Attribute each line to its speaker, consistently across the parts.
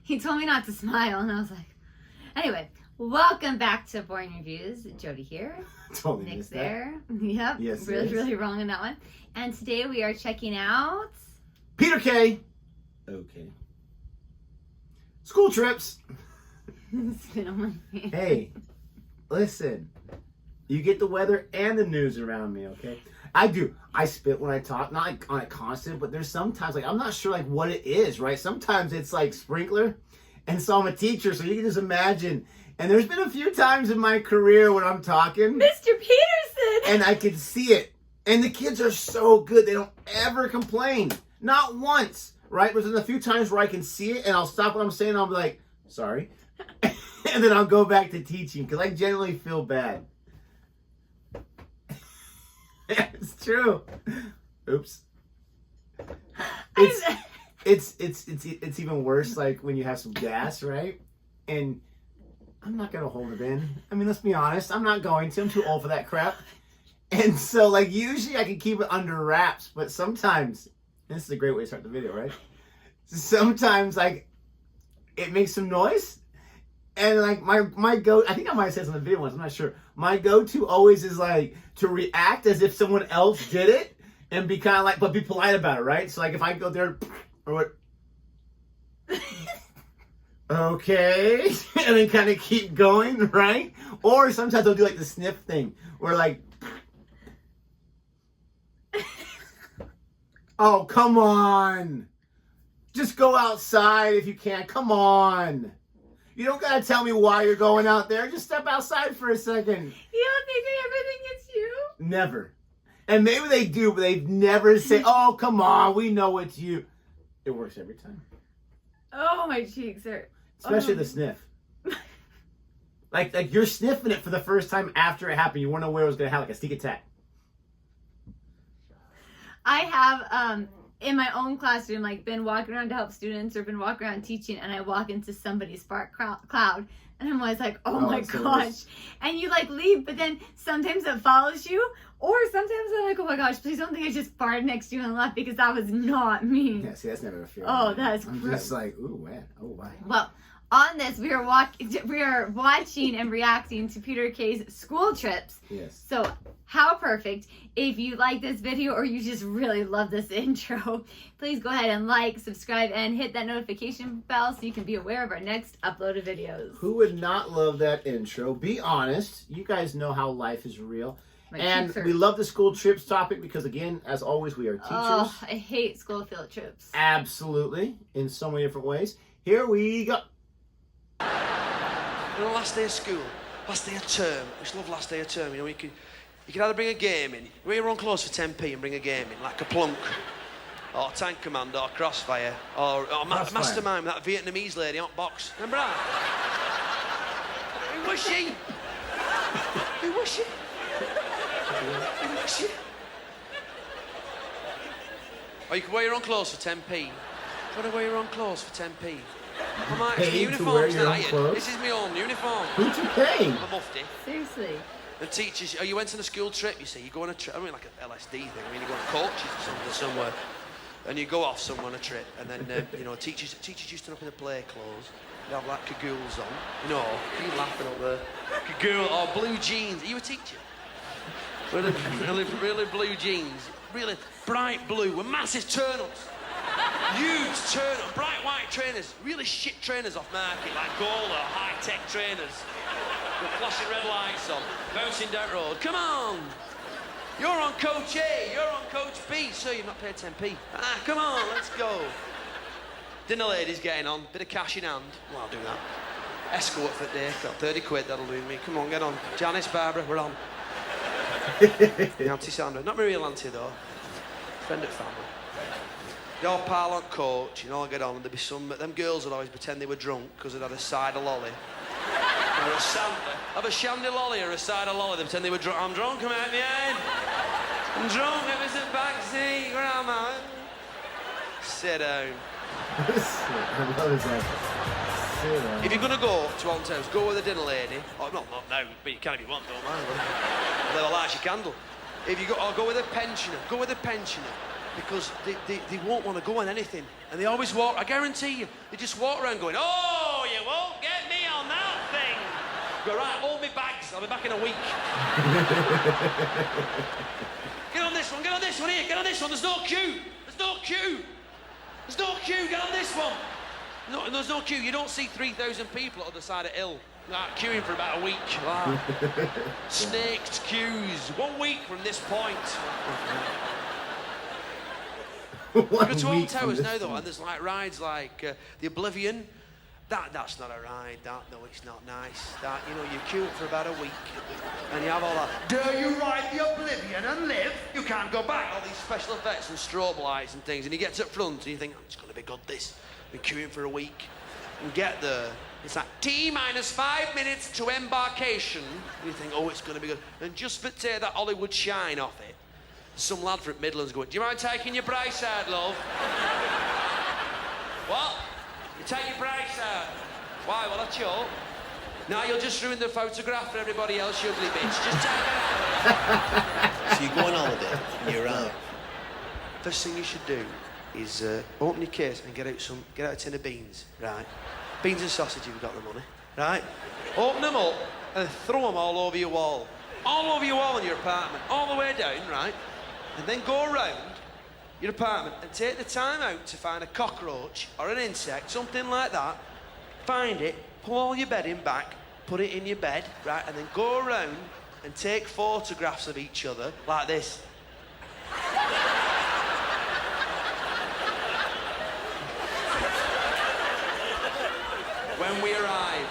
Speaker 1: He told me not to smile, and I was like, anyway, welcome back to Boring Reviews. Jodi here.
Speaker 2: Totally
Speaker 1: Nick's
Speaker 2: missed
Speaker 1: there. Yep.
Speaker 2: Yes,
Speaker 1: really wrong on that one. And today we are checking out
Speaker 2: Peter K. Okay. School trips.
Speaker 1: Spit on my hand.
Speaker 2: Hey, listen. You get the weather and the news around me, okay? I do. I spit when I talk, not like on a constant, but there's sometimes like I'm not sure like what it is, right? Sometimes it's like sprinkler, and so I'm a teacher, so you can just imagine. And there's been a few times in my career when I'm talking,
Speaker 1: Mr. Peterson,
Speaker 2: and I can see it. And the kids are so good; they don't ever complain, not once, right? But there's a few times where I can see it, and I'll stop what I'm saying. And I'll be like, "Sorry," and then I'll go back to teaching because I generally feel bad. It's true. Oops. It's even worse like when you have some gas, right? And I'm not gonna hold it in. I mean, let's be honest, I'm not going to. I'm too old for that crap. And so like usually I can keep it under wraps, but sometimes, and this is a great way to start the video, right? Sometimes like it makes some noise. And like my go, I think I might have said this in the video once, I'm not sure. My go-to always is like to react as if someone else did it and be kind of like, but be polite about it, right? So like if I go there or what, okay, and then kind of keep going, right? Or sometimes I'll do like the sniff thing where like, oh, come on. Just go outside if you can. Come on. You don't gotta tell me why you're going out there. Just step outside for a second.
Speaker 1: You don't think they ever think it's you?
Speaker 2: Never. And maybe they do, but they've never say, oh, come on, we know it's you. It works every time.
Speaker 1: Oh, my cheeks hurt.
Speaker 2: Especially the sniff. Like you're sniffing it for the first time after it happened. You want to know where it was going to have like a sneak attack.
Speaker 1: I have, in my own classroom, like been walking around to help students or been walking around teaching, and I walk into somebody's spark cloud, and I'm always like, oh my gosh. And you like leave, but then sometimes it follows you, or sometimes I'm like, oh my gosh, please don't think I just farted next to you and left, because that was not me.
Speaker 2: Yeah, see, that's never a fear.
Speaker 1: Oh, that is
Speaker 2: I'm
Speaker 1: gross.
Speaker 2: just like, ooh, man. Oh, why?
Speaker 1: Well, on this, we are watching and reacting to Peter K's school trips.
Speaker 2: Yes.
Speaker 1: So, how perfect. If you like this video or you just really love this intro, please go ahead and like, subscribe, and hit that notification bell so you can be aware of our next uploaded videos.
Speaker 2: Who would not love that intro? Be honest. You guys know how life is real. And we love the school trips topic because, again, as always, we are teachers.
Speaker 1: Oh, I hate school field trips.
Speaker 2: Absolutely. In so many different ways. Here we go.
Speaker 3: You know, last day of school, last day of term. I just love last day of term. You know, you can either bring a game in, you run close for 10p and bring a game in, like a plunk, or Tank Command, or Crossfire, or Mastermind with that Vietnamese lady, hot box. Remember that? Who was she? Who was she? Who was she? Or you can wear your own clothes for 10p. You want to wear your own clothes for 10p? I might
Speaker 2: Paid to wear your own clothes?
Speaker 3: This is my own uniform.
Speaker 2: Who'd you pay?
Speaker 3: I'm a mufti.
Speaker 1: Seriously.
Speaker 3: And teachers, you went on a school trip, you see, you go on a trip, I mean like an LSD thing, I mean you go on coaches or something somewhere, and you go off somewhere on a trip, and then, you know, teachers used to turn up in the play clothes, they have like cagoules on, you know, you laughing up there, cagoule, or blue jeans, are you a teacher? Really blue jeans, really bright blue, with massive turn-ups. Huge turn-up, bright white trainers, really shit trainers off market, like gold or high-tech trainers. With flashing red lights on, bouncing down road. Come on! You're on Coach A, you're on Coach B. Sir, you've not paid 10p. Ah, come on, let's go. Dinner lady's getting on, bit of cash in hand. Well, I'll do that. Escort for the day, got 30 quid, that'll do me. Come on, get on. Janice, Barbara, we're on. Auntie Sandra, not my real auntie though. Friend at family. Your pal on coach, you know, I'll get on, and there'd be some, them girls would always pretend they were drunk because they'd had a cider lolly. Or a sampler of a shandy lolly or a cider lolly, they pretend they were drunk. I'm drunk, I'm out the end. I'm drunk, it was a backseat, where am I? Sit down.
Speaker 2: I love this answer. Sit down.
Speaker 3: If you're going to go to Old Towns, go with a dinner lady. Oh, not now, but you can if you want, don't mind. They'll light your candle. If you go, or go with a pensioner. Go with a pensioner. because they won't want to go on anything. And they always walk, I guarantee you, they just walk around going, oh, you won't get me on that thing. Go, right, hold me bags, I'll be back in a week. Get on this one here, get on this one, there's no queue. There's no queue, get on this one. No, there's no queue, you don't see 3,000 people at the other side of the hill. Like, queuing for about a week. Like, snaked queues. 1 week from this point. You go to Old Towers now, though, and there's like rides like the Oblivion. That's not a ride. No, it's not nice. You queue for about a week, and you have all that. Dare you ride the Oblivion and live? You can't go back. All these special effects and strobe lights and things, and you get to the front and you think, oh, it's going to be good. This. Been queuing for a week, and get there. It's like T-minus 5 minutes to embarkation. And you think, oh, it's going to be good. And just for take that Hollywood shine off it, some lad from Midlands going, do you mind taking your brace out, love? What? You take your brace out? Why? Well, that's your. Now you'll just ruin the photograph for everybody else, you ugly bitch. Just take it out.
Speaker 4: So you go on holiday and you're out.
Speaker 3: First thing you should do is open your case and get out a tin of beans, right? Beans and sausage if you've got the money, right? Open them up and throw them all over your wall. All over your wall in your apartment, all the way down, right? And then go around your apartment and take the time out to find a cockroach or an insect, something like that. Find it, pull all your bedding back, put it in your bed, right? And then go around and take photographs of each other like this. When we arrive,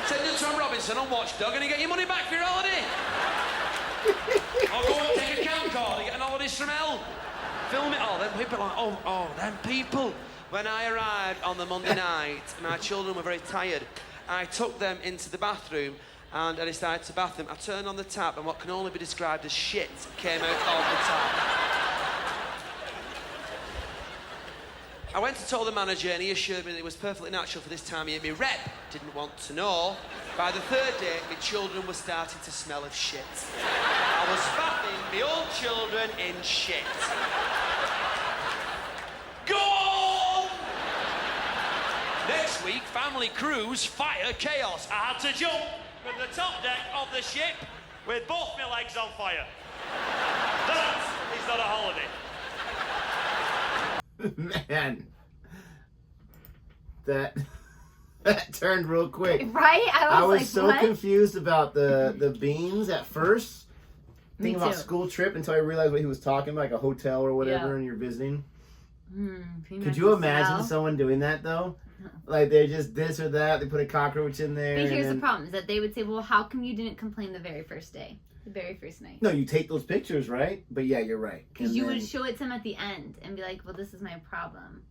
Speaker 3: send it to Tom Robinson on Watchdog and you get your money back for your holiday. Or go and take a camcorder, get an holidays from hell. Film it all. Then people are like, them people. When I arrived on the Monday night, my children were very tired. I took them into the bathroom and I decided to bath them. I turned on the tap and what can only be described as shit came out of the tap. I went to tell the manager and he assured me that it was perfectly natural for this time of year. My rep didn't want to know. By the third day, my children were starting to smell of shit. I was bathing my own children in shit. Go on! Next week, family cruise, fire, chaos. I had to jump from the top deck of the ship with both my legs on fire. That is not a holiday.
Speaker 2: Man, that turned real quick.
Speaker 1: Right?
Speaker 2: I was
Speaker 1: like,
Speaker 2: so
Speaker 1: what?
Speaker 2: confused about the beans at first.
Speaker 1: Me
Speaker 2: Thinking about
Speaker 1: too.
Speaker 2: school trip until I realized what he was talking about, like a hotel or whatever,
Speaker 1: Yeah.
Speaker 2: and you're visiting.
Speaker 1: Peanut
Speaker 2: Could you imagine
Speaker 1: smell.
Speaker 2: someone doing that though? Like they just this or that, they put a cockroach in there.
Speaker 1: But
Speaker 2: and
Speaker 1: here's
Speaker 2: then...
Speaker 1: the problem: is that they would say, "Well, how come you didn't complain the very first day, the very first night?"
Speaker 2: No, you take those pictures, right? But yeah, you're right.
Speaker 1: Because
Speaker 2: And
Speaker 1: you
Speaker 2: then-
Speaker 1: would show it to them at the end and be like, "Well, this is my problem.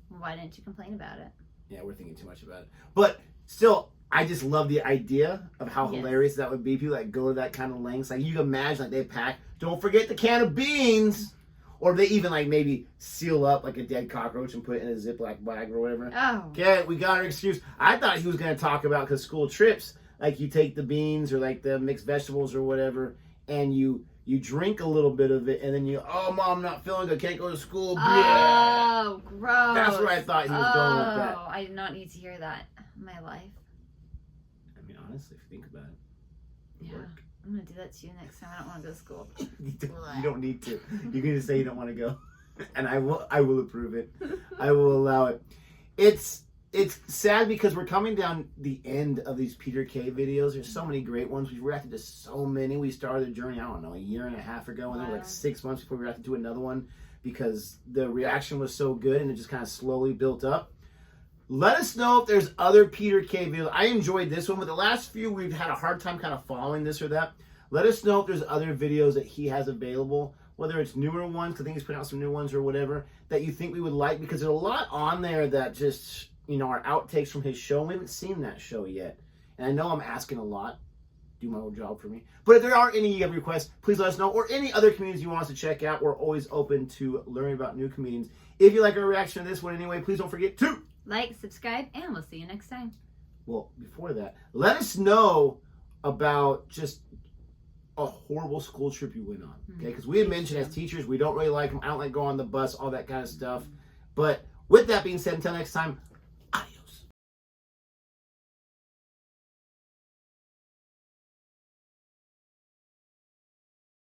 Speaker 1: Why didn't you complain about it?"
Speaker 2: Yeah, we're thinking too much about it. But still, I just love the idea of how
Speaker 1: Yes.
Speaker 2: hilarious that would be. People that go to that kind of lengths. Like you can imagine, like they pack. Don't forget the can of beans. Or they even like maybe seal up like a dead cockroach and put it in a Ziploc bag or whatever.
Speaker 1: Oh.
Speaker 2: Okay, we got our excuse. I thought he was going to talk about because school trips, like you take the beans or like the mixed vegetables or whatever, and you drink a little bit of it, and then oh, Mom, not feeling good, can't go to school.
Speaker 1: Oh, gross.
Speaker 2: That's where I thought he was going with that.
Speaker 1: Oh, I did not need to hear that in my life.
Speaker 2: I mean, honestly, if you think about it.
Speaker 1: Yeah.
Speaker 2: Work.
Speaker 1: I'm going to do that to you next time. I don't want to go to school.
Speaker 2: You don't need to. You can just say you don't want to go, and I will approve it. I will allow it. It's sad because we're coming down the end of these Peter Kay videos. There's so many great ones. We've reacted to so many. We started the journey, I don't know, a year and a half ago, and then like 6 months before we got to do another one because the reaction was so good and it just kind of slowly built up. Let us know if there's other Peter Kay videos. I enjoyed this one, but the last few we've had a hard time kind of following this or that. Let us know if there's other videos that he has available, whether it's newer ones, because I think he's putting out some new ones or whatever, that you think we would like, because there's a lot on there that just, are outtakes from his show. We haven't seen that show yet. And I know I'm asking a lot. Do my old job for me. But if there are any requests, please let us know. Or any other comedians you want us to check out. We're always open to learning about new comedians. If you like our reaction to this one anyway, please don't forget to
Speaker 1: Like, subscribe, and we'll see you next time.
Speaker 2: Well, before that, let us know about just a horrible school trip you went on. Okay, because we had mentioned as teachers we don't really like them. I don't like going on the bus, all that kind of stuff. But with that being said, until next time,